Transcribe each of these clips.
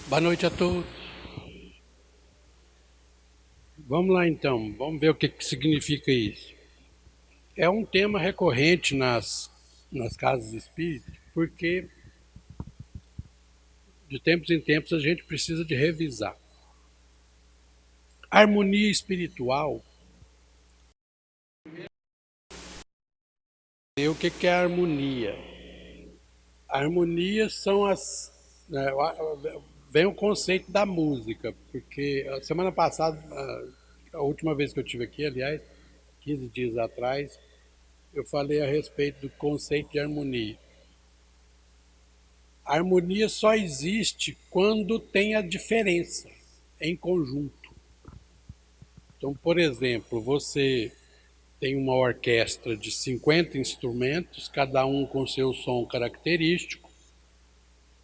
Boa noite a todos. Vamos lá então, vamos ver o que significa isso. É um tema recorrente nas casas espíritas, porque de tempos em tempos a gente precisa de revisar. Harmonia espiritual. E o que é harmonia? A harmonia são vem o conceito da música, porque a semana passada, a última vez que eu estive aqui, aliás, 15 dias atrás, eu falei a respeito do conceito de harmonia. A harmonia só existe quando tem a diferença em conjunto. Então, por exemplo, você tem uma orquestra de 50 instrumentos, cada um com seu som característico.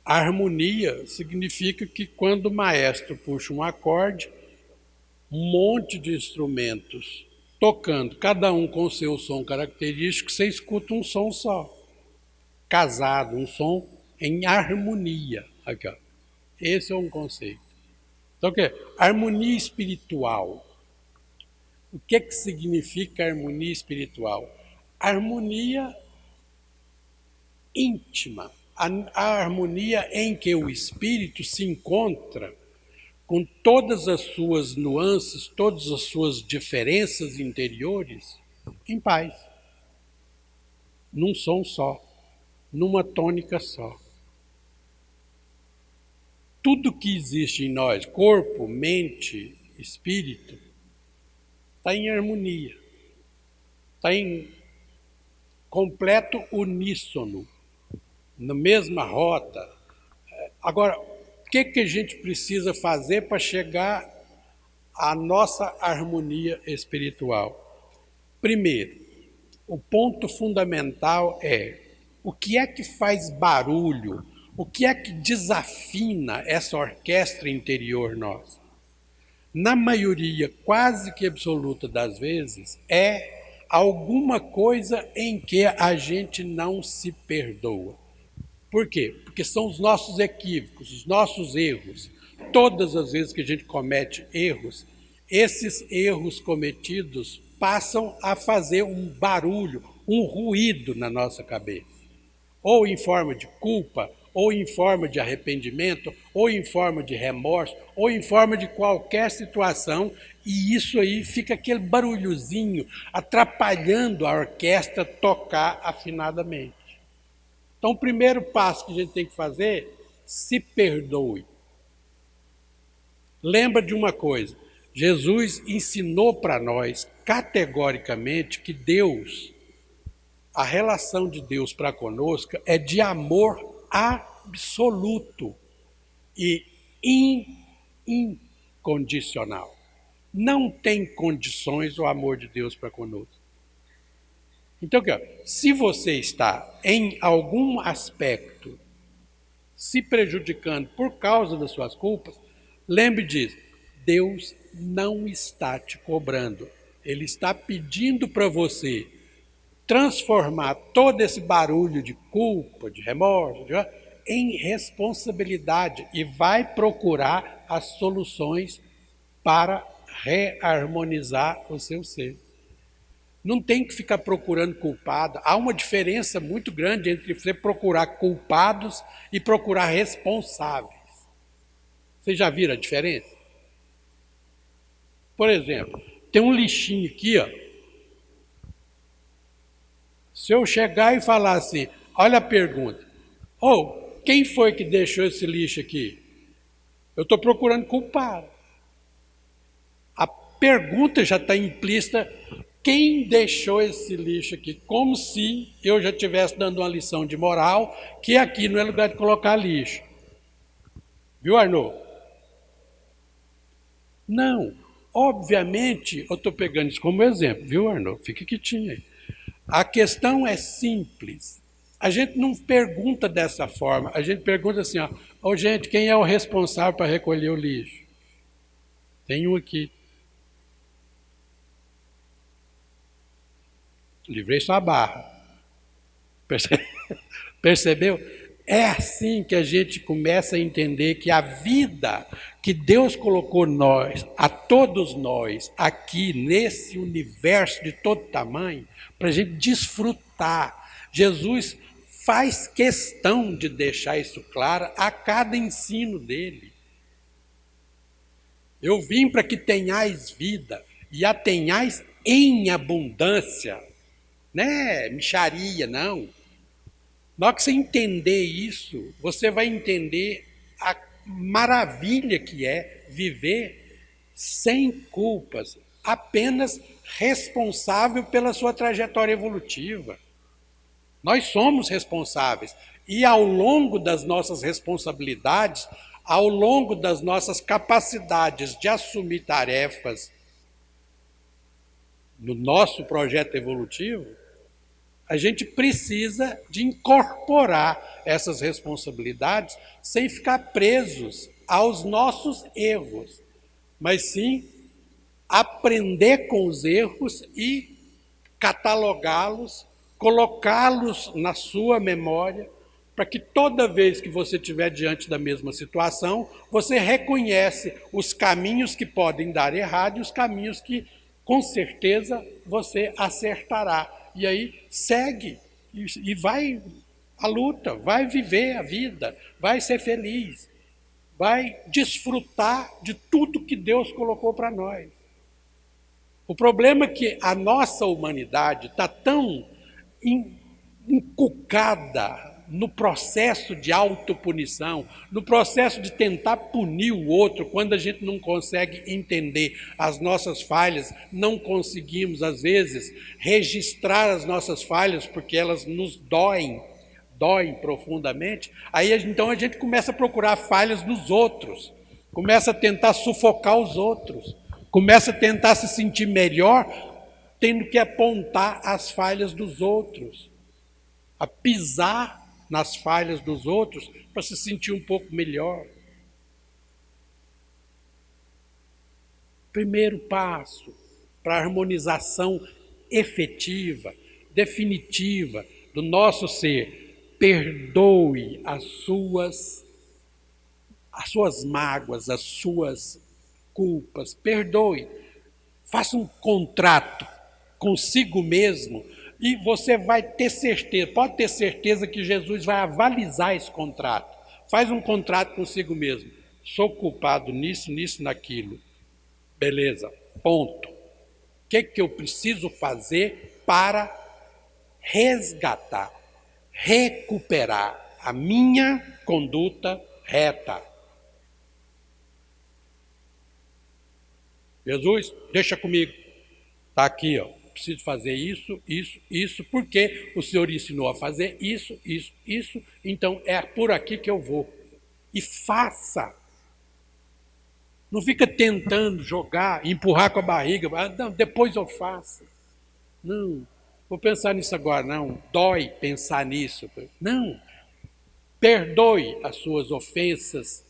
A harmonia significa que quando o maestro puxa um acorde, um monte de instrumentos tocando, cada um com seu som característico, você escuta um som só, casado, um som em harmonia. Aqui, ó. Esse é um conceito. Então, o que é? Harmonia espiritual. O que significa harmonia espiritual? Harmonia íntima. A harmonia em que o espírito se encontra com todas as suas nuances, todas as suas diferenças interiores, em paz. Num som só, numa tônica só. Tudo que existe em nós, corpo, mente, espírito, está em harmonia, está em completo uníssono, na mesma rota. Agora, o que a gente precisa fazer para chegar à nossa harmonia espiritual? Primeiro, o ponto fundamental é o que é que faz barulho, o que é que desafina essa orquestra interior nossa? Na maioria quase que absoluta das vezes, é alguma coisa em que a gente não se perdoa. Por quê? Porque são os nossos equívocos, os nossos erros. Todas as vezes que a gente comete erros, esses erros cometidos passam a fazer um barulho, um ruído na nossa cabeça. Ou em forma de culpa, ou em forma de arrependimento, ou em forma de remorso, ou em forma de qualquer situação, e isso aí fica aquele barulhozinho atrapalhando a orquestra tocar afinadamente. Então, o primeiro passo que a gente tem que fazer, se perdoe. Lembra de uma coisa, Jesus ensinou para nós categoricamente que Deus, a relação de Deus para conosco é de amor absoluto e incondicional. Não tem condições o amor de Deus para conosco. Então, se você está em algum aspecto se prejudicando por causa das suas culpas, lembre disso, Deus não está te cobrando. Ele está pedindo para você transformar todo esse barulho de culpa, de remorso, em responsabilidade e vai procurar as soluções para reharmonizar o seu ser. Não tem que ficar procurando culpado. Há uma diferença muito grande entre você procurar culpados e procurar responsáveis. Vocês já viram a diferença? Por exemplo, tem um lixinho aqui, ó. Se eu chegar e falar assim, olha a pergunta, quem foi que deixou esse lixo aqui? Eu estou procurando culpado. A pergunta já está implícita, quem deixou esse lixo aqui? Como se eu já estivesse dando uma lição de moral, que aqui não é lugar de colocar lixo. Viu, Arnaud? Não. Obviamente, eu estou pegando isso como exemplo, viu, Arnaud? Fica quietinho aí. A questão é simples. A gente não pergunta dessa forma, a gente pergunta assim, gente, quem é o responsável para recolher o lixo? Tem um aqui. Livrei sua barra. Percebeu? É assim que a gente começa a entender que a vida que Deus colocou nós, a todos nós, aqui nesse universo de todo tamanho, para a gente desfrutar. Jesus faz questão de deixar isso claro a cada ensino dele. Eu vim para que tenhais vida e a tenhais em abundância. Não é mixaria, não. Na hora que você entender isso, você vai entender a maravilha que é viver sem culpas, apenas responsável pela sua trajetória evolutiva. Nós somos responsáveis. E ao longo das nossas responsabilidades, ao longo das nossas capacidades de assumir tarefas no nosso projeto evolutivo, a gente precisa de incorporar essas responsabilidades sem ficar presos aos nossos erros, mas sim aprender com os erros e catalogá-los, colocá-los na sua memória, para que toda vez que você estiver diante da mesma situação, você reconhece os caminhos que podem dar errado e os caminhos que, com certeza, você acertará. E aí segue e vai à luta, vai viver a vida, vai ser feliz, vai desfrutar de tudo que Deus colocou para nós. O problema é que a nossa humanidade está tão encucada no processo de autopunição, no processo de tentar punir o outro, quando a gente não consegue entender as nossas falhas, não conseguimos, às vezes, registrar as nossas falhas, porque elas nos doem profundamente, aí então a gente começa a procurar falhas nos outros, começa a tentar sufocar os outros, começa a tentar se sentir melhor, tendo que apontar as falhas dos outros, a pisar nas falhas dos outros para se sentir um pouco melhor. Primeiro passo para a harmonização efetiva, definitiva do nosso ser: perdoe as suas mágoas, as suas culpas, perdoe. Faça um contrato consigo mesmo e você vai ter certeza, pode ter certeza que Jesus vai avalizar esse contrato. Faz um contrato consigo mesmo. Sou culpado nisso, nisso, naquilo. Beleza, ponto. O que eu preciso fazer para resgatar, recuperar a minha conduta reta? Jesus, deixa comigo. Está aqui, ó. Preciso fazer isso, isso, isso, porque o Senhor ensinou a fazer isso, isso, isso, então é por aqui que eu vou. E faça. Não fica tentando jogar, empurrar com a barriga, não, depois eu faço. Não, vou pensar nisso agora, não, dói pensar nisso. Não, perdoe as suas ofensas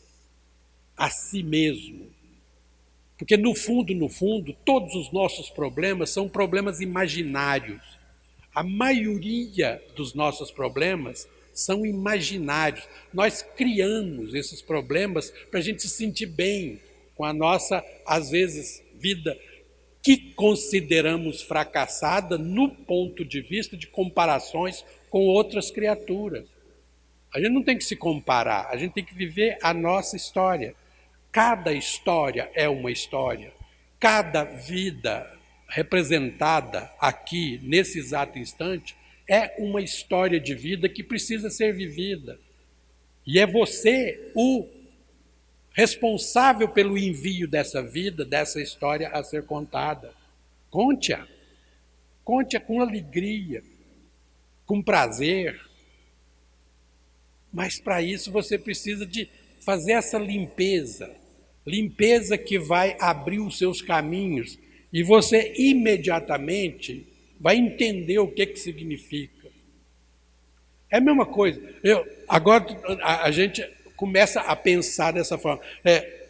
a si mesmo. Porque no fundo, todos os nossos problemas são problemas imaginários. A maioria dos nossos problemas são imaginários. Nós criamos esses problemas para a gente se sentir bem com a nossa, às vezes, vida que consideramos fracassada no ponto de vista de comparações com outras criaturas. A gente não tem que se comparar, a gente tem que viver a nossa história. Cada história é uma história. Cada vida representada aqui, nesse exato instante, é uma história de vida que precisa ser vivida. E é você o responsável pelo envio dessa vida, dessa história a ser contada. Conte-a. Conte-a com alegria, com prazer. Mas para isso você precisa de fazer essa limpeza que vai abrir os seus caminhos e você imediatamente vai entender o que significa. É a mesma coisa. Agora a gente começa a pensar dessa forma.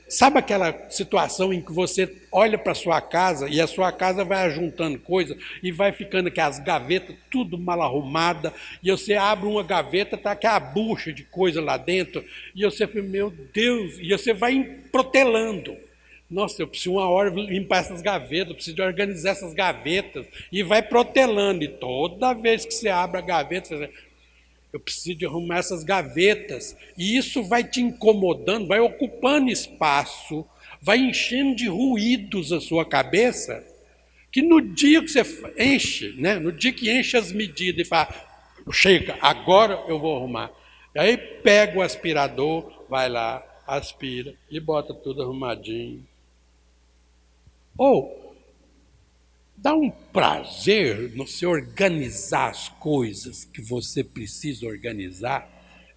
sabe aquela situação em que você olha para a sua casa e a sua casa vai ajuntando coisa e vai ficando aquelas gavetas tudo mal arrumada, e você abre uma gaveta, tá aquela bucha de coisa lá dentro, e você fala, meu Deus, e você vai protelando. Nossa, eu preciso uma hora limpar essas gavetas, eu preciso organizar essas gavetas, e vai protelando, e toda vez que você abre a gaveta, você diz, eu preciso de arrumar essas gavetas, e isso vai te incomodando, vai ocupando espaço, vai enchendo de ruídos a sua cabeça, que no dia que você enche, né, no dia que enche as medidas e fala, chega, agora eu vou arrumar. Aí pega o aspirador, vai lá, aspira e bota tudo arrumadinho. Ou dá um prazer no você organizar as coisas que você precisa organizar.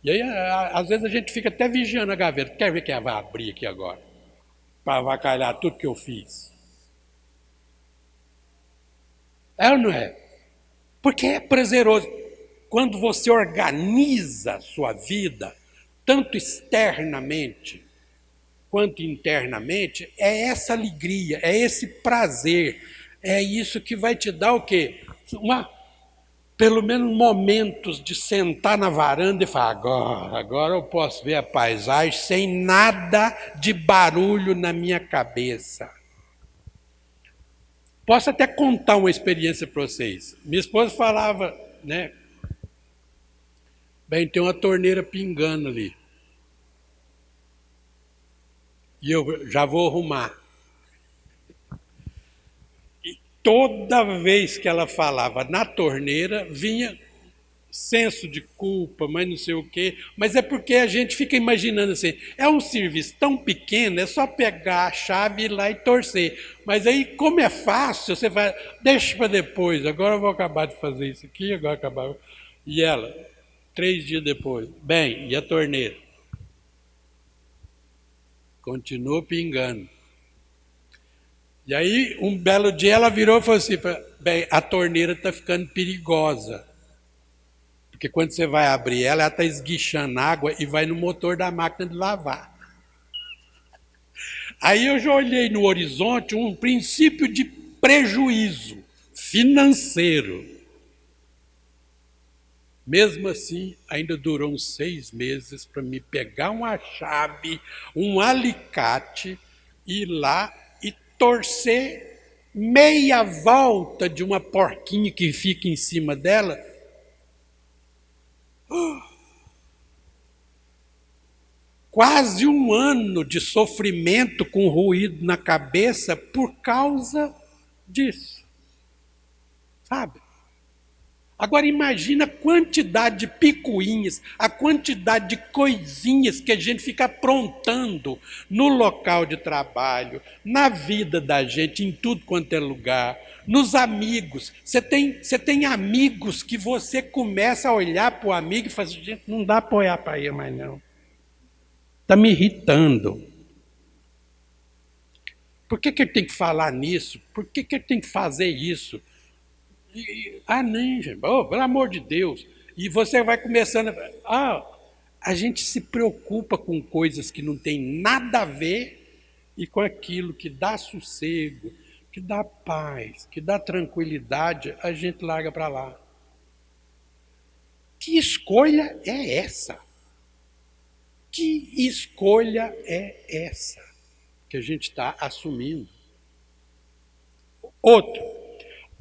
E aí, às vezes, a gente fica até vigiando a gaveta. Quer ver quem vai abrir aqui agora? Para avacalhar tudo que eu fiz. É ou não é? Porque é prazeroso. Quando você organiza a sua vida, tanto externamente quanto internamente, é essa alegria, é esse prazer, é isso que vai te dar o quê? Pelo menos momentos de sentar na varanda e falar, agora eu posso ver a paisagem sem nada de barulho na minha cabeça. Posso até contar uma experiência para vocês. Minha esposa falava, né? Bem, tem uma torneira pingando ali. E eu já vou arrumar. Toda vez que ela falava na torneira, vinha senso de culpa, mas não sei o quê. Mas é porque a gente fica imaginando assim, é um serviço tão pequeno, é só pegar a chave, ir lá e torcer. Mas aí, como é fácil, você vai, deixa para depois, agora eu vou acabar de fazer isso aqui, agora acabar. E ela, 3 dias depois, bem, e a torneira? Continuou pingando. E aí, um belo dia, ela virou e falou assim, bem, a torneira está ficando perigosa. Porque quando você vai abrir ela está esguichando água e vai no motor da máquina de lavar. Aí eu já olhei no horizonte um princípio de prejuízo financeiro. Mesmo assim, ainda durou uns 6 meses para me pegar uma chave, um alicate, ir lá e torcer meia volta de uma porquinha que fica em cima dela. Quase um ano de sofrimento com ruído na cabeça por causa disso. Sabe? Agora imagina a quantidade de picuinhas, a quantidade de coisinhas que a gente fica aprontando no local de trabalho, na vida da gente, em tudo quanto é lugar, nos amigos. Você tem amigos que você começa a olhar para o amigo e fala assim, gente, não dá para olhar para ele mais não. Está me irritando. Por que ele tem que falar nisso? Por que ele tem que fazer isso? Nem, gente, pelo amor de Deus. E você vai começando a gente se preocupa com coisas que não tem nada a ver e com aquilo que dá sossego, que dá paz, que dá tranquilidade, a gente larga para lá. Que escolha é essa? Que escolha é essa que a gente está assumindo? Outro,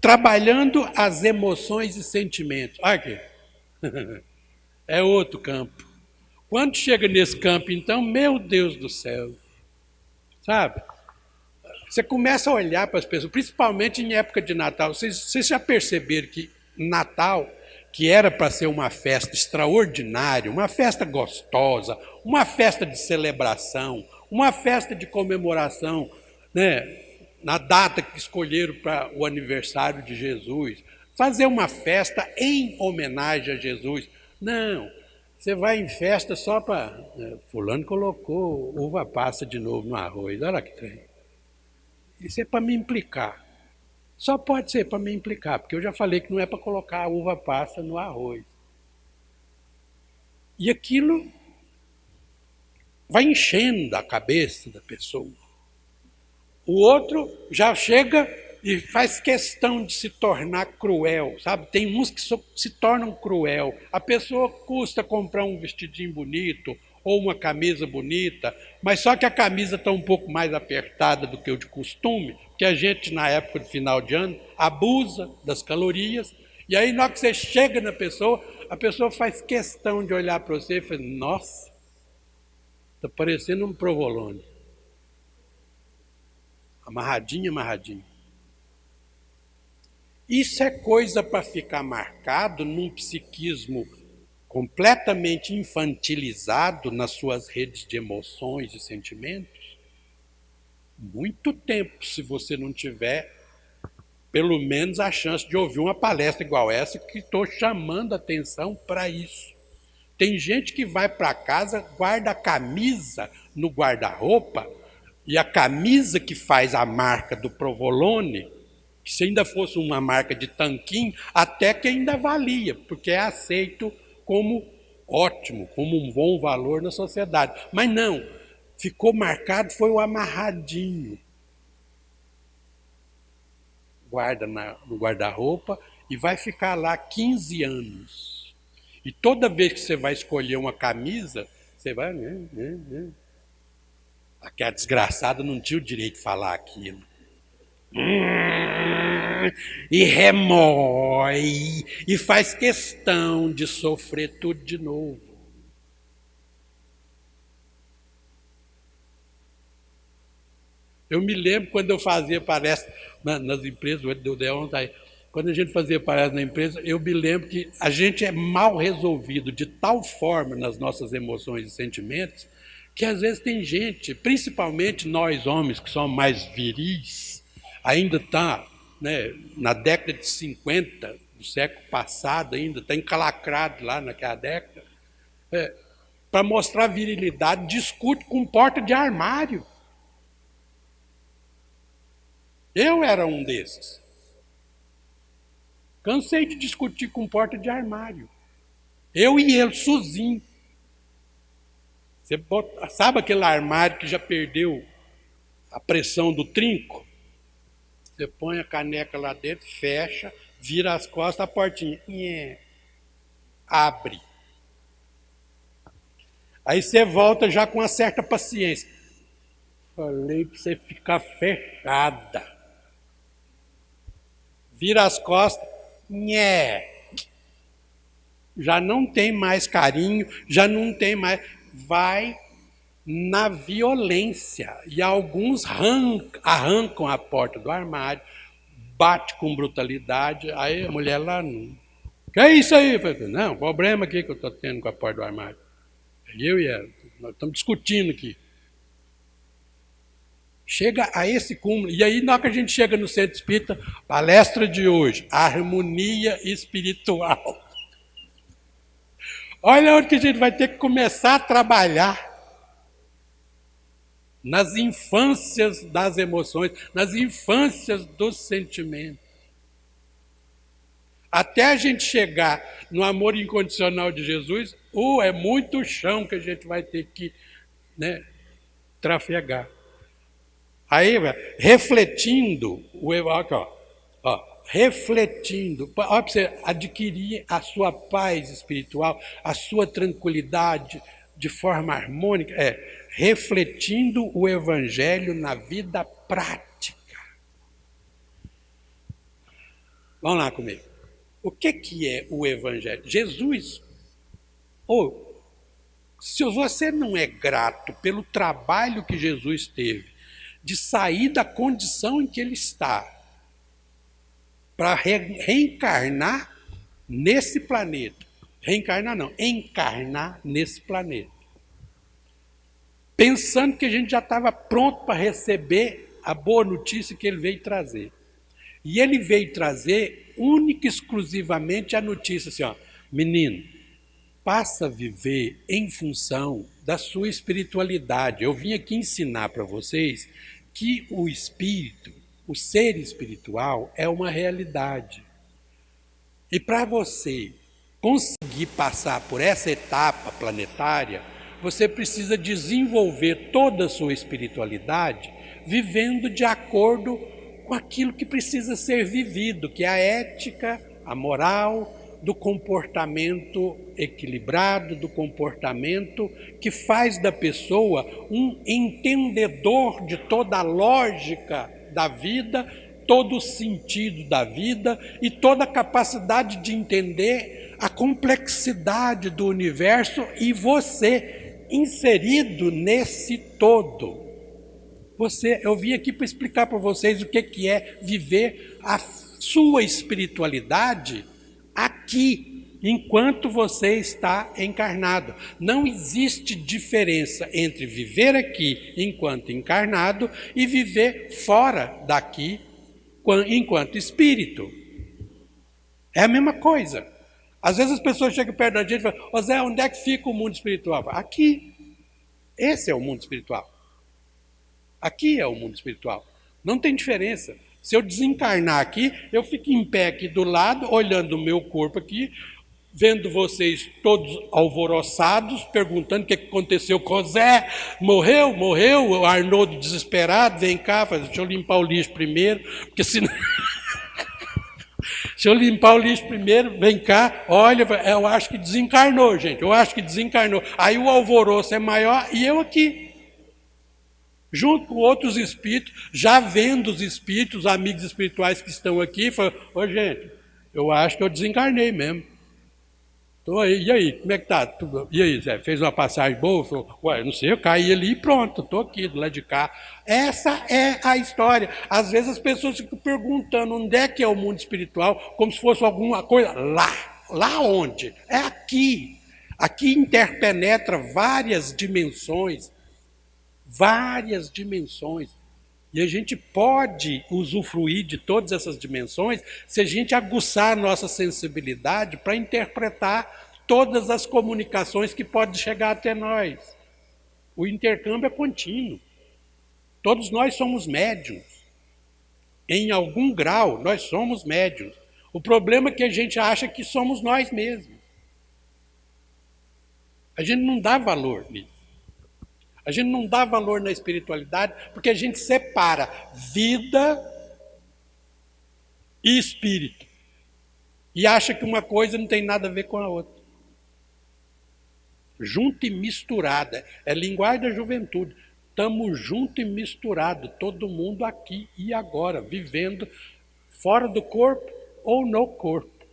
trabalhando as emoções e sentimentos. Aqui. É outro campo. Quando chega nesse campo, então, meu Deus do céu, sabe? Você começa a olhar para as pessoas, principalmente em época de Natal. Vocês já perceberam que Natal, que era para ser uma festa extraordinária, uma festa gostosa, uma festa de celebração, uma festa de comemoração, né? Na data que escolheram para o aniversário de Jesus, fazer uma festa em homenagem a Jesus. Não, você vai em festa só para... fulano colocou uva passa de novo no arroz, olha que trem. Isso é para me implicar. Só pode ser para me implicar, porque eu já falei que não é para colocar a uva passa no arroz. E aquilo vai enchendo a cabeça da pessoa. O outro já chega e faz questão de se tornar cruel, sabe? Tem uns que se tornam cruel. A pessoa custa comprar um vestidinho bonito ou uma camisa bonita, mas só que a camisa está um pouco mais apertada do que o de costume, porque a gente, na época de final de ano, abusa das calorias, e aí na hora que você chega na pessoa, a pessoa faz questão de olhar para você e fala, nossa, está parecendo um provolone. Amarradinho, amarradinho. Isso é coisa para ficar marcado num psiquismo completamente infantilizado nas suas redes de emoções e sentimentos? Muito tempo, se você não tiver pelo menos a chance de ouvir uma palestra igual essa, que estou chamando a atenção para isso. Tem gente que vai para casa, guarda a camisa no guarda-roupa, e a camisa que faz a marca do provolone, que se ainda fosse uma marca de tanquinho, até que ainda valia, porque é aceito como ótimo, como um bom valor na sociedade. Mas não, ficou marcado, foi o amarradinho. Guarda no guarda-roupa e vai ficar lá 15 anos. E toda vez que você vai escolher uma camisa, você vai... Aquela desgraçada não tinha o direito de falar aquilo. E remói, e faz questão de sofrer tudo de novo. Eu me lembro quando eu fazia palestra nas empresas, o Deon está aí, quando a gente fazia palestra na empresa, eu me lembro que a gente é mal resolvido de tal forma nas nossas emoções e sentimentos, que às vezes tem gente, principalmente nós homens que somos mais viris, ainda está, né, na década de 50 do século passado, ainda está encalacrado lá naquela década, para mostrar virilidade, discute com porta de armário. Eu era um desses. Cansei de discutir com porta de armário. Eu e ele, sozinho. Você sabe aquele armário que já perdeu a pressão do trinco? Você põe a caneca lá dentro, fecha, vira as costas, a portinha abre. Aí você volta já com uma certa paciência. Falei para você ficar fechada. Vira as costas, já não tem mais carinho, já não tem mais... Vai na violência. E alguns arrancam a porta do armário, bate com brutalidade, aí a mulher lá... Que é isso aí? Eu falei, não, problema aqui que eu estou tendo com a porta do armário. Eu e ela, nós estamos discutindo aqui. Chega a esse cúmulo. E aí, na hora que a gente chega no centro espírita, palestra de hoje, harmonia espiritual. Olha onde que a gente vai ter que começar a trabalhar. Nas infâncias das emoções, nas infâncias dos sentimentos. Até a gente chegar no amor incondicional de Jesus, é muito chão que a gente vai ter que, né, trafegar. Aí, refletindo, refletindo, para você adquirir a sua paz espiritual, a sua tranquilidade de forma harmônica, refletindo o Evangelho na vida prática. Vamos lá comigo. O que é o Evangelho? Jesus, se você não é grato pelo trabalho que Jesus teve, de sair da condição em que ele está, para reencarnar nesse planeta. Reencarnar não, encarnar nesse planeta. Pensando que a gente já estava pronto para receber a boa notícia que ele veio trazer. E ele veio trazer única e exclusivamente a notícia assim, menino, passa a viver em função da sua espiritualidade. Eu vim aqui ensinar para vocês que o espírito, o ser espiritual, é uma realidade. E para você conseguir passar por essa etapa planetária, você precisa desenvolver toda a sua espiritualidade vivendo de acordo com aquilo que precisa ser vivido, que é a ética, a moral, do comportamento equilibrado, do comportamento que faz da pessoa um entendedor de toda a lógica da vida, todo o sentido da vida e toda a capacidade de entender a complexidade do universo e você inserido nesse todo. Eu vim aqui para explicar para vocês o que é viver a sua espiritualidade aqui, enquanto você está encarnado. Não existe diferença entre viver aqui enquanto encarnado e viver fora daqui enquanto espírito. É a mesma coisa. Às vezes as pessoas chegam perto da gente e falam: "Ô Zé, onde é que fica o mundo espiritual?" Aqui. Esse é o mundo espiritual. Aqui é o mundo espiritual. Não tem diferença. Se eu desencarnar aqui, eu fico em pé aqui do lado, olhando o meu corpo aqui, vendo vocês todos alvoroçados, perguntando o que aconteceu com o Zé. Morreu? O Arnoldo desesperado, vem cá, deixa eu limpar o lixo primeiro, porque senão... Deixa eu limpar o lixo primeiro, vem cá, olha, eu acho que desencarnou, gente, eu acho que desencarnou. Aí o alvoroço é maior e eu aqui, junto com outros espíritos, já vendo os espíritos, os amigos espirituais que estão aqui, falam: "Ô gente, eu acho que eu desencarnei mesmo. Tô aí, e aí, como é que tá? E aí, Zé, fez uma passagem boa?" Falou: "Ué, não sei, eu caí ali e pronto, estou aqui, do lado de cá." Essa é a história. Às vezes as pessoas ficam perguntando onde é que é o mundo espiritual, como se fosse alguma coisa lá. Lá onde? É aqui. Aqui interpenetra várias dimensões. E a gente pode usufruir de todas essas dimensões se a gente aguçar a nossa sensibilidade para interpretar todas as comunicações que podem chegar até nós. O intercâmbio é contínuo. Todos nós somos médiuns. Em algum grau, nós somos médiuns. O problema é que a gente acha que somos nós mesmos. A gente não dá valor nisso. A gente não dá valor na espiritualidade porque a gente separa vida e espírito. E acha que uma coisa não tem nada a ver com a outra. Junto e misturada. É linguagem da juventude. Estamos junto e misturado, todo mundo aqui e agora, vivendo fora do corpo ou no corpo.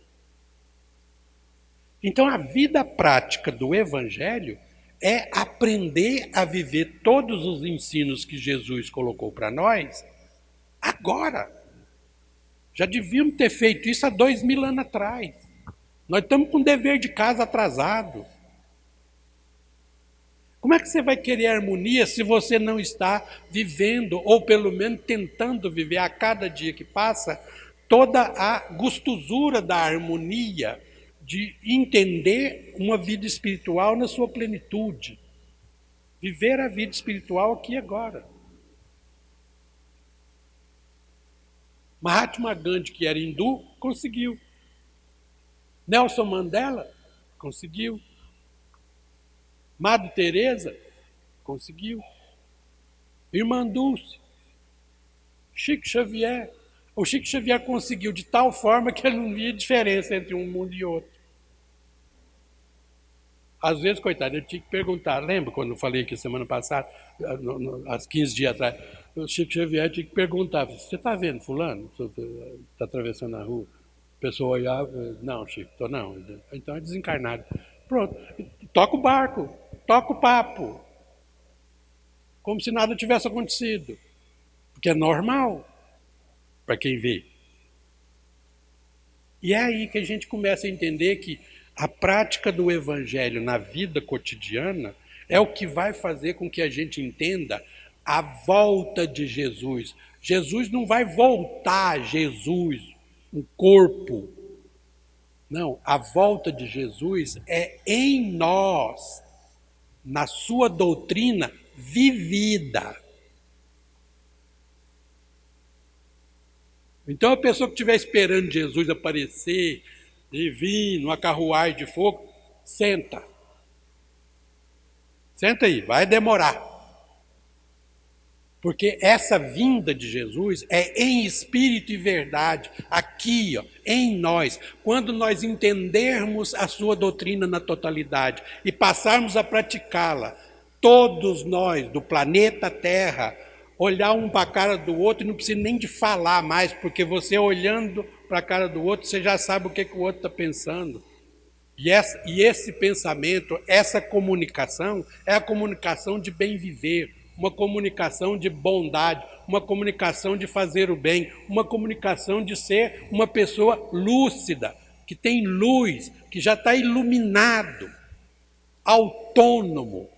Então a vida prática do Evangelho é aprender a viver todos os ensinos que Jesus colocou para nós agora. Já devíamos ter feito isso há 2000 anos atrás. Nós estamos com dever de casa atrasado. Como é que você vai querer harmonia se você não está vivendo, ou pelo menos tentando viver a cada dia que passa, toda a gostosura da harmonia, de entender uma vida espiritual na sua plenitude. Viver a vida espiritual aqui e agora. Mahatma Gandhi, que era hindu, conseguiu. Nelson Mandela conseguiu. Madre Teresa conseguiu. Irmã Dulce. Chico Xavier. O Chico Xavier conseguiu de tal forma que ele não via diferença entre um mundo e outro. Às vezes, coitado, eu tinha que perguntar. Lembra quando eu falei aqui semana passada, há 15 dias atrás, o Chico Xavier tinha que perguntar: "Você está vendo fulano? Está atravessando a rua?" A pessoa olhava: "Não, Chico, estou não." Então é desencarnado. Pronto, toca o barco, toca o papo. Como se nada tivesse acontecido. Porque é normal para quem vê. E é aí que a gente começa a entender que a prática do Evangelho na vida cotidiana é o que vai fazer com que a gente entenda a volta de Jesus. Jesus não vai voltar, Jesus, um corpo. Não, a volta de Jesus é em nós, na sua doutrina vivida. Então a pessoa que estiver esperando Jesus aparecer e vir numa carruagem de fogo, senta. Senta aí, vai demorar. Porque essa vinda de Jesus é em espírito e verdade, aqui, ó, em nós. Quando nós entendermos a sua doutrina na totalidade e passarmos a praticá-la, todos nós do planeta Terra, olhar um para a cara do outro e não precisa nem de falar mais, porque você olhando para a cara do outro, você já sabe o que o outro está pensando. E esse pensamento, essa comunicação, é a comunicação de bem viver, uma comunicação de bondade, uma comunicação de fazer o bem, uma comunicação de ser uma pessoa lúcida, que tem luz, que já está iluminado, autônomo.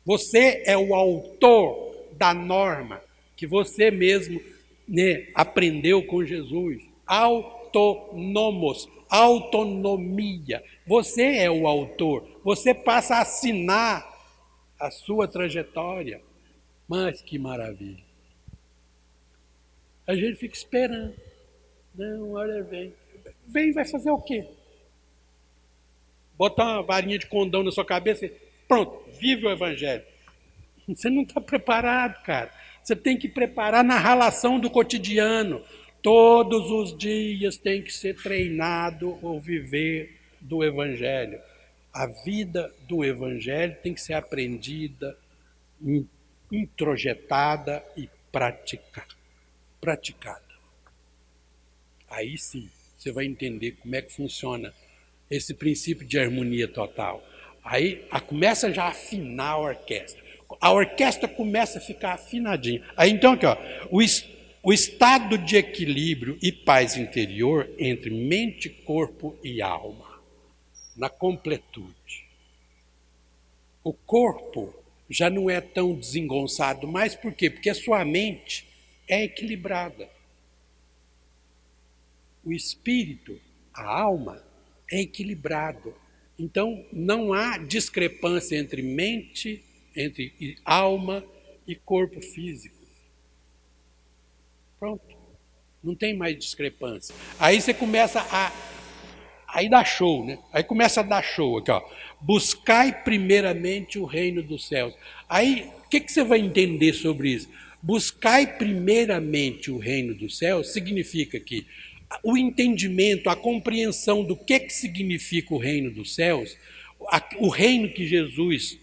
Você é o autor da norma que você mesmo, né, aprendeu com Jesus. Autônomos, autonomia. Você é o autor. Você passa a assinar a sua trajetória. Mas que maravilha. A gente fica esperando. Não, olha, vem. Vem, vai fazer o quê? Botar uma varinha de condão na sua cabeça e pronto, vive o evangelho. Você não está preparado, cara. Você tem que preparar na relação do cotidiano. Todos os dias tem que ser treinado o viver do evangelho. A vida do evangelho tem que ser aprendida, introjetada e praticada. Aí sim, você vai entender como é que funciona esse princípio de harmonia total. Aí começa já a afinar a orquestra. A orquestra começa a ficar afinadinha. Aí então aqui, ó, o estado de equilíbrio e paz interior entre mente, corpo e alma, na completude. O corpo já não é tão desengonçado mais, por quê? Porque a sua mente é equilibrada. O espírito, a alma, é equilibrado. Então, não há discrepância entre mente, entre alma e corpo físico. Pronto. Não tem mais discrepância. Aí você começa a... Aí dá show, né? Aí começa a dar show aqui, ó. Buscai primeiramente o reino dos céus. Aí, o que você vai entender sobre isso? Buscai primeiramente o reino dos céus significa que o entendimento, a compreensão do que significa o reino dos céus, o reino que Jesus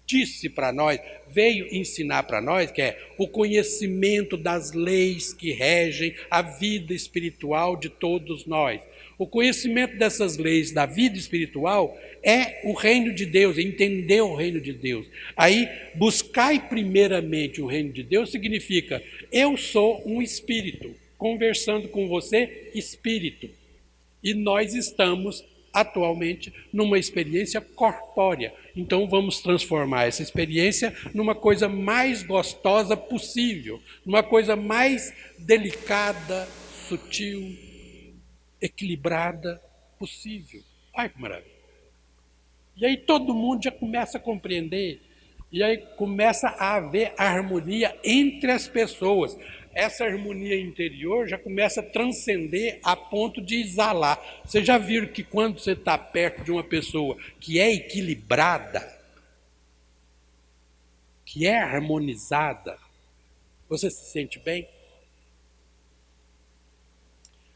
disse para nós, veio ensinar para nós, que é o conhecimento das leis que regem a vida espiritual de todos nós. O conhecimento dessas leis da vida espiritual é o reino de Deus, entender o reino de Deus. Aí, buscai primeiramente o reino de Deus significa, eu sou um espírito, conversando com você, espírito. E nós estamos atualmente numa experiência corpórea. Então vamos transformar essa experiência numa coisa mais gostosa possível, numa coisa mais delicada, sutil, equilibrada possível. Ai, que maravilha! E aí todo mundo já começa a compreender, e aí começa a haver harmonia entre as pessoas. Essa harmonia interior já começa a transcender a ponto de exalar. Vocês já viram que quando você está perto de uma pessoa que é equilibrada, que é harmonizada, você se sente bem?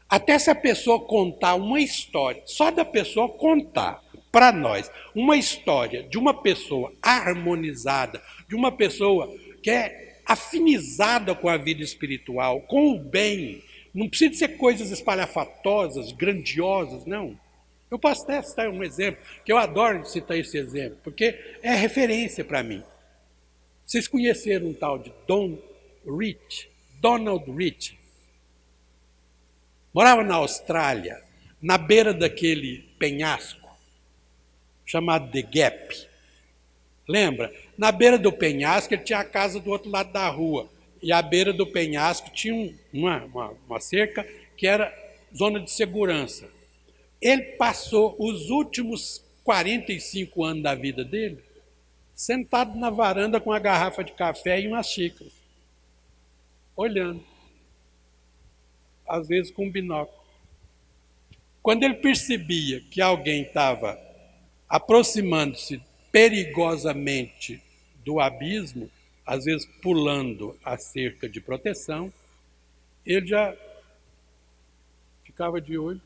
Até se a pessoa contar uma história, só da pessoa contar para nós uma história de uma pessoa harmonizada, de uma pessoa que é afinizada com a vida espiritual, com o bem, não precisa ser coisas espalhafatosas, grandiosas, não. Eu posso até citar um exemplo, que eu adoro citar esse exemplo, porque é referência para mim. Vocês conheceram um tal de Donald Rich? Morava na Austrália, na beira daquele penhasco, chamado The Gap. Lembra? Na beira do penhasco, ele tinha a casa do outro lado da rua. E à beira do penhasco tinha uma cerca que era zona de segurança. Ele passou os últimos 45 anos da vida dele sentado na varanda com uma garrafa de café e umas xícaras, olhando. Às vezes com um binóculo. Quando ele percebia que alguém estava aproximando-se perigosamente do abismo, às vezes pulando a cerca de proteção, ele já ficava de olho,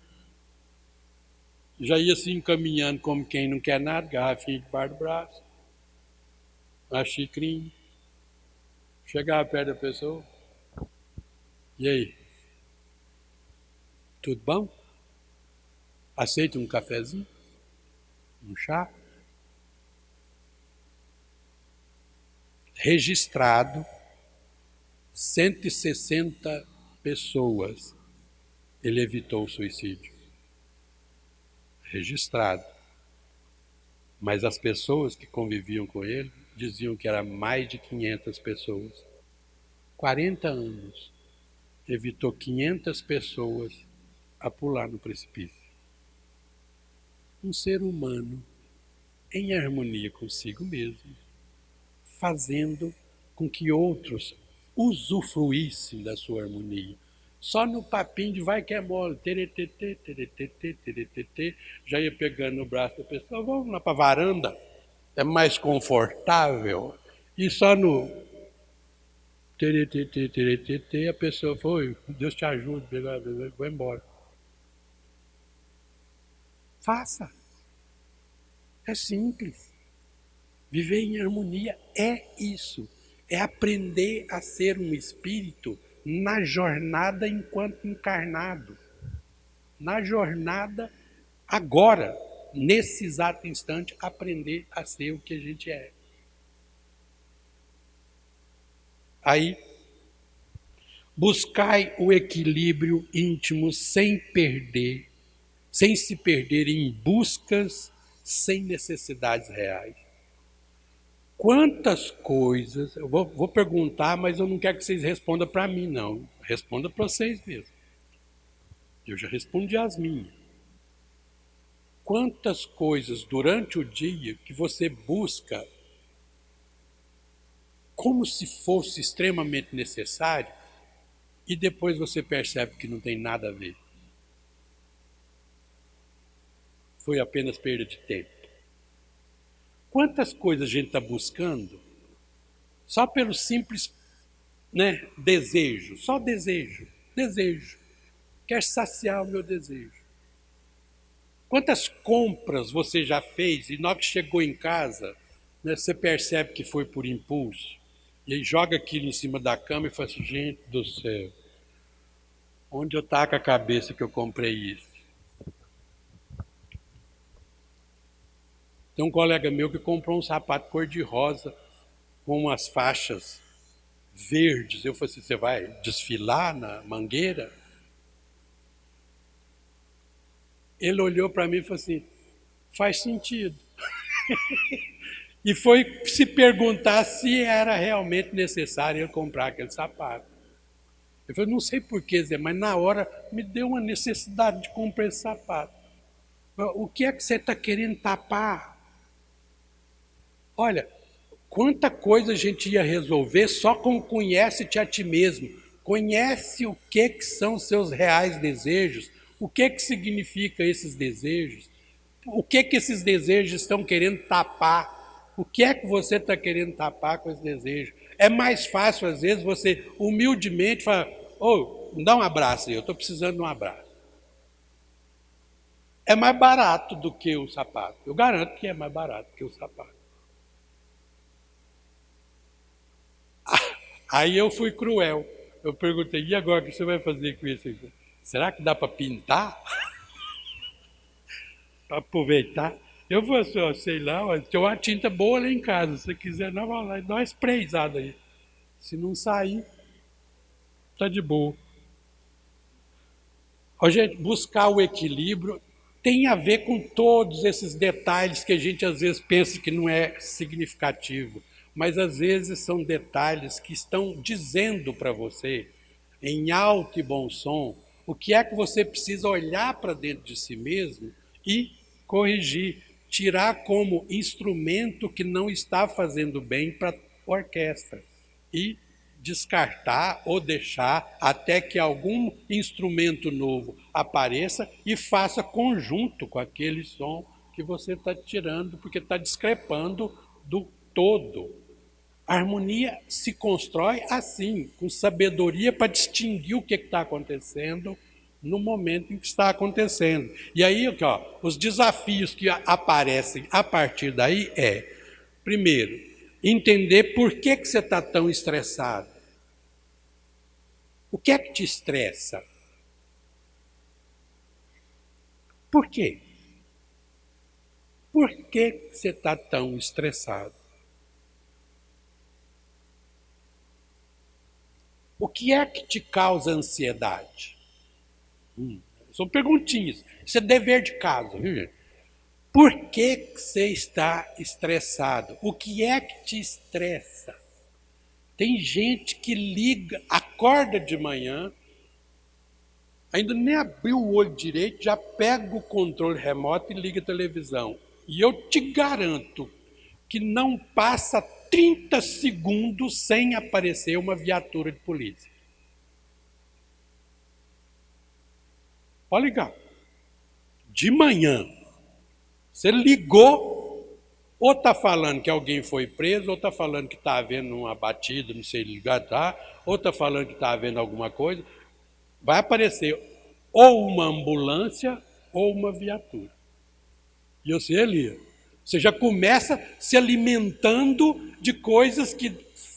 já ia se encaminhando como quem não quer nada, garrafinha debaixo do braço, uma xicrinha, chegava perto da pessoa, e aí? Tudo bom? Aceita um cafezinho? Um chá? Registrado 160 pessoas. Ele evitou o suicídio. Registrado. Mas as pessoas que conviviam com ele diziam que era mais de 500 pessoas. 40 anos. Evitou 500 pessoas a pular no precipício. Um ser humano em harmonia consigo mesmo, fazendo com que outros usufruíssem da sua harmonia. Só no papinho de vai que é mole, teretetê, teretetê, teretetê, já ia pegando no braço da pessoa, vamos lá para a varanda, é mais confortável. E só no teretetê, teretetê, a pessoa foi, Deus te ajude, vou embora. Faça. É simples. Viver em harmonia é isso. É aprender a ser um espírito na jornada enquanto encarnado. Na jornada agora, nesse exato instante, aprender a ser o que a gente é. Aí, buscai o equilíbrio íntimo sem se perder em buscas sem necessidades reais. Quantas coisas, eu vou perguntar, mas eu não quero que vocês respondam para mim, não. Responda para vocês mesmos. Eu já respondi as minhas. Quantas coisas durante o dia que você busca como se fosse extremamente necessário e depois você percebe que não tem nada a ver. Foi apenas perda de tempo. Quantas coisas a gente está buscando só pelo simples desejo, só desejo. Quer saciar o meu desejo. Quantas compras você já fez e na hora que chegou em casa, você percebe que foi por impulso, e aí joga aquilo em cima da cama e fala assim, gente do céu, onde eu taco a cabeça que eu comprei isso? Tem um colega meu que comprou um sapato cor-de-rosa com umas faixas verdes. Eu falei assim, você vai desfilar na Mangueira? Ele olhou para mim e falou assim, faz sentido. E foi se perguntar se era realmente necessário ele comprar aquele sapato. Eu falei, não sei porquê, Zé, mas na hora me deu uma necessidade de comprar esse sapato. O que é que você está querendo tapar? Olha, quanta coisa a gente ia resolver só com conhece-te a ti mesmo. Conhece o que são os seus reais desejos, o que significa esses desejos, o que esses desejos estão querendo tapar, o que é que você está querendo tapar com esse desejo. É mais fácil, às vezes, você humildemente falar, me dá um abraço aí, eu estou precisando de um abraço. É mais barato do que o sapato. Eu garanto que é mais barato que o sapato. Aí eu fui cruel. Eu perguntei, e agora o que você vai fazer com isso? Será que dá para pintar? Para aproveitar? Eu vou só, sei lá, tem uma tinta boa lá em casa. Se você quiser, não, vai lá e dá uma sprayzada aí. Se não sair, tá de boa. Ó, gente, buscar o equilíbrio tem a ver com todos esses detalhes que a gente às vezes pensa que não é significativo, mas às vezes são detalhes que estão dizendo para você, em alto e bom som, o que é que você precisa olhar para dentro de si mesmo e corrigir, tirar como instrumento que não está fazendo bem para a orquestra e descartar ou deixar até que algum instrumento novo apareça e faça conjunto com aquele som que você está tirando, porque está discrepando do todo. A harmonia se constrói assim, com sabedoria para distinguir o que está acontecendo no momento em que está acontecendo. E aí, ó, os desafios que aparecem a partir daí primeiro, entender por que você está tão estressado. O que é que te estressa? Por quê? Por que você está tão estressado? O que é que te causa ansiedade? São perguntinhas. Isso é dever de casa, viu, gente? Por que você está estressado? O que é que te estressa? Tem gente que liga, acorda de manhã, ainda nem abriu o olho direito, já pega o controle remoto e liga a televisão. E eu te garanto que não passa 30 segundos sem aparecer uma viatura de polícia. Pode ligar. De manhã, você ligou, ou está falando que alguém foi preso, ou está falando que está havendo uma batida, não sei ligar, tá? Ou está falando que está havendo alguma coisa. Vai aparecer ou uma ambulância ou uma viatura. E eu sei ali, você já começa se alimentando de coisas que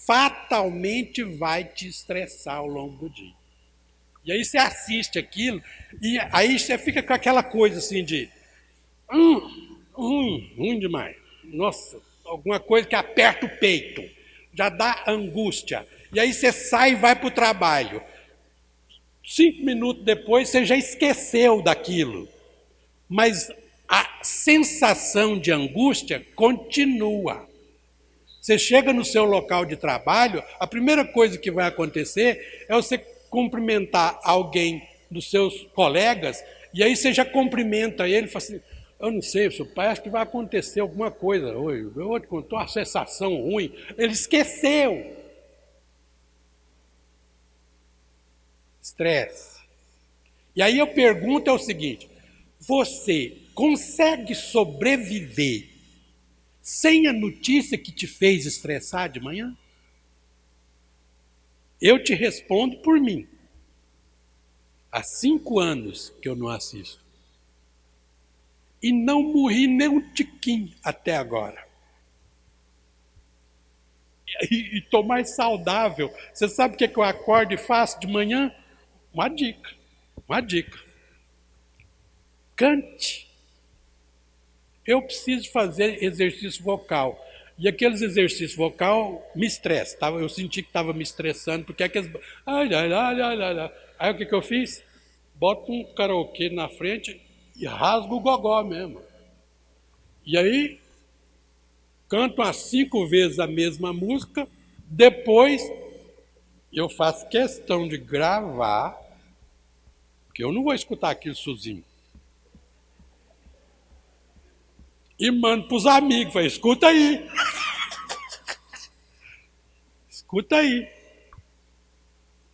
fatalmente vai te estressar ao longo do dia. E aí você assiste aquilo, e aí você fica com aquela coisa assim de ruim demais. Nossa, alguma coisa que aperta o peito, já dá angústia. E aí você sai e vai para o trabalho. 5 minutos depois você já esqueceu daquilo. Mas a sensação de angústia continua. Você chega no seu local de trabalho, a primeira coisa que vai acontecer é você cumprimentar alguém dos seus colegas, e aí você já cumprimenta ele e fala assim, eu não sei, seu pai, acho que vai acontecer alguma coisa hoje, eu te contou uma sensação ruim. Ele esqueceu. Estresse. E aí eu pergunto é o seguinte, você consegue sobreviver sem a notícia que te fez estressar de manhã? Eu te respondo por mim. Há 5 anos que eu não assisto. E não morri nem um tiquinho até agora. E estou mais saudável. Você sabe o que eu acordo e faço de manhã? Uma dica. Cante. Eu preciso fazer exercício vocal. E aqueles exercícios vocal me estressam. Eu senti que estava me estressando, porque aqueles... Aí o que eu fiz? Boto um karaokê na frente e rasgo o gogó mesmo. E aí, canto umas 5 vezes a mesma música, depois eu faço questão de gravar, porque eu não vou escutar aquilo sozinho. E mando para os amigos, falei, escuta aí. Escuta aí.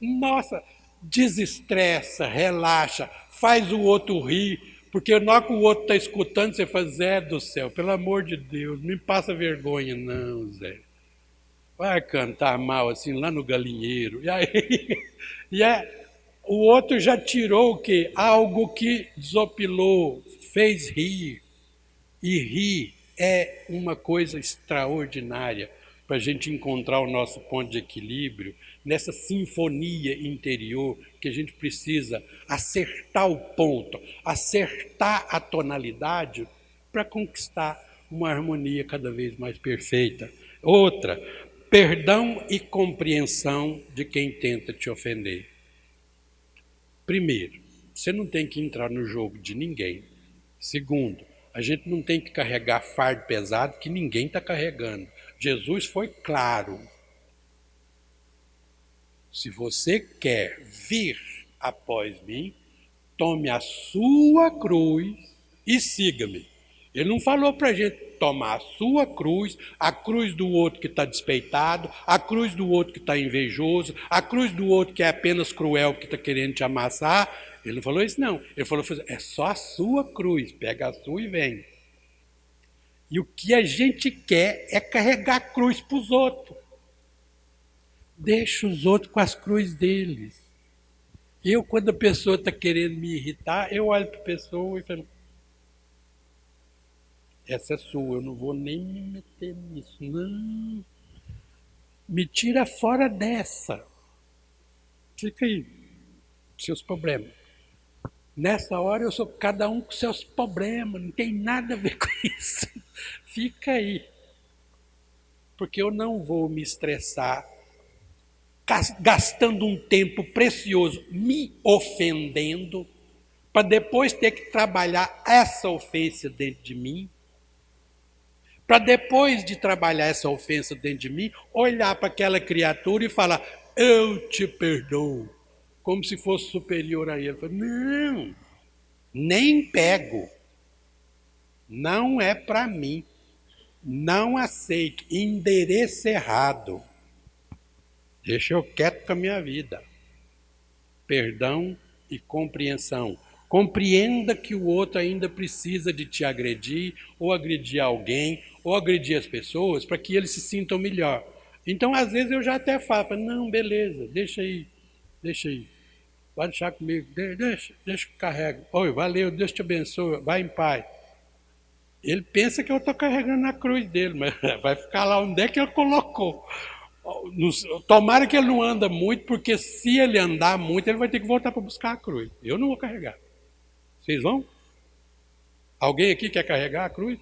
Nossa, desestressa, relaxa, faz o outro rir, porque na hora que o outro está escutando, você fala, Zé do céu, pelo amor de Deus, não me passa vergonha não, Zé. Vai cantar mal assim lá no galinheiro. E aí, o outro já tirou o quê? Algo que desopilou, fez rir. E rir é uma coisa extraordinária para a gente encontrar o nosso ponto de equilíbrio nessa sinfonia interior que a gente precisa acertar o ponto, acertar a tonalidade para conquistar uma harmonia cada vez mais perfeita. Outra, perdão e compreensão de quem tenta te ofender. Primeiro, você não tem que entrar no jogo de ninguém. Segundo, a gente não tem que carregar fardo pesado que ninguém está carregando. Jesus foi claro. Se você quer vir após mim, tome a sua cruz e siga-me. Ele não falou para a gente tomar a sua cruz, a cruz do outro que está despeitado, a cruz do outro que está invejoso, a cruz do outro que é apenas cruel porque está querendo te amassar. Ele não falou isso não. Ele falou, é só a sua cruz, pega a sua e vem. E o que a gente quer é carregar a cruz para os outros. Deixa os outros com as cruzes deles. Eu, quando a pessoa está querendo me irritar, eu olho para a pessoa e falo, essa é sua, eu não vou nem me meter nisso. Não, me tira fora dessa. Fica aí, seus problemas. Nessa hora eu sou cada um com seus problemas, não tem nada a ver com isso. Fica aí. Porque eu não vou me estressar gastando um tempo precioso me ofendendo para depois ter que trabalhar essa ofensa dentro de mim, para depois de trabalhar essa ofensa dentro de mim, olhar para aquela criatura e falar, eu te perdoo, como se fosse superior a ele. Não, nem pego, não é para mim, não aceito, endereço errado, deixa eu quieto com a minha vida. Perdão e compreensão. Compreenda que o outro ainda precisa de te agredir, ou agredir alguém, ou agredir as pessoas, para que eles se sintam melhor. Então, às vezes, eu já até falo, não, beleza, deixa aí, vai deixar comigo, deixa que eu carrego. Oi, valeu, Deus te abençoe, vai em paz. Ele pensa que eu estou carregando na cruz dele, mas vai ficar lá onde é que ele colocou. Tomara que ele não anda muito, porque se ele andar muito, ele vai ter que voltar para buscar a cruz. Eu não vou carregar. Vocês vão? Alguém aqui quer carregar a cruz?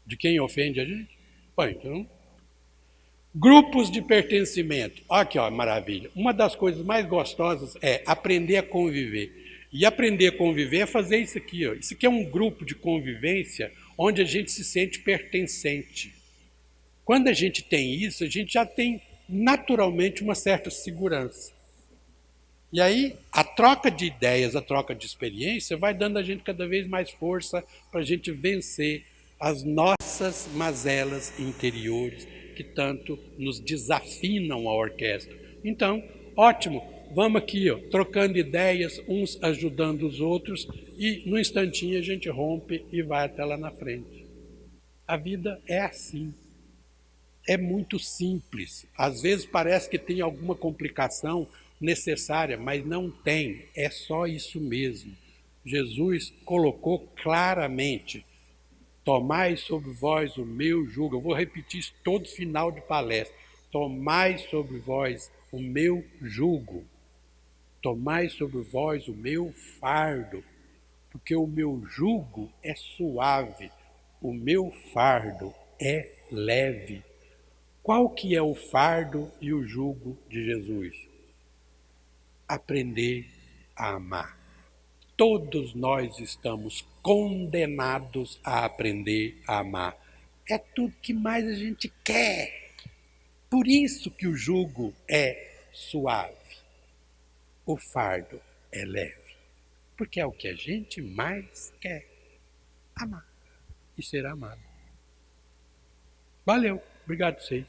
De quem ofende a gente? Bom, então, grupos de pertencimento. Aqui, ó, maravilha. Uma das coisas mais gostosas é aprender a conviver. E aprender a conviver é fazer isso aqui, ó. Isso aqui é um grupo de convivência onde a gente se sente pertencente. Quando a gente tem isso, a gente já tem naturalmente uma certa segurança. E aí, a troca de ideias, a troca de experiência vai dando a gente cada vez mais força para a gente vencer as nossas mazelas interiores que tanto nos desafinam a orquestra. Então, ótimo, vamos aqui, ó, trocando ideias, uns ajudando os outros, e no instantinho a gente rompe e vai até lá na frente. A vida é assim. É muito simples. Às vezes parece que tem alguma complicação necessária, mas não tem. É só isso mesmo. Jesus colocou claramente: tomai sobre vós o meu jugo. Eu vou repetir isso todo final de palestra. Tomai sobre vós o meu jugo. Tomai sobre vós o meu fardo. Porque o meu jugo é suave, o meu fardo é leve. Qual que é o fardo e o jugo de Jesus? Aprender a amar. Todos nós estamos condenados a aprender a amar. É tudo que mais a gente quer. Por isso que o jugo é suave. O fardo é leve. Porque é o que a gente mais quer. Amar e ser amado. Valeu. Obrigado a vocês.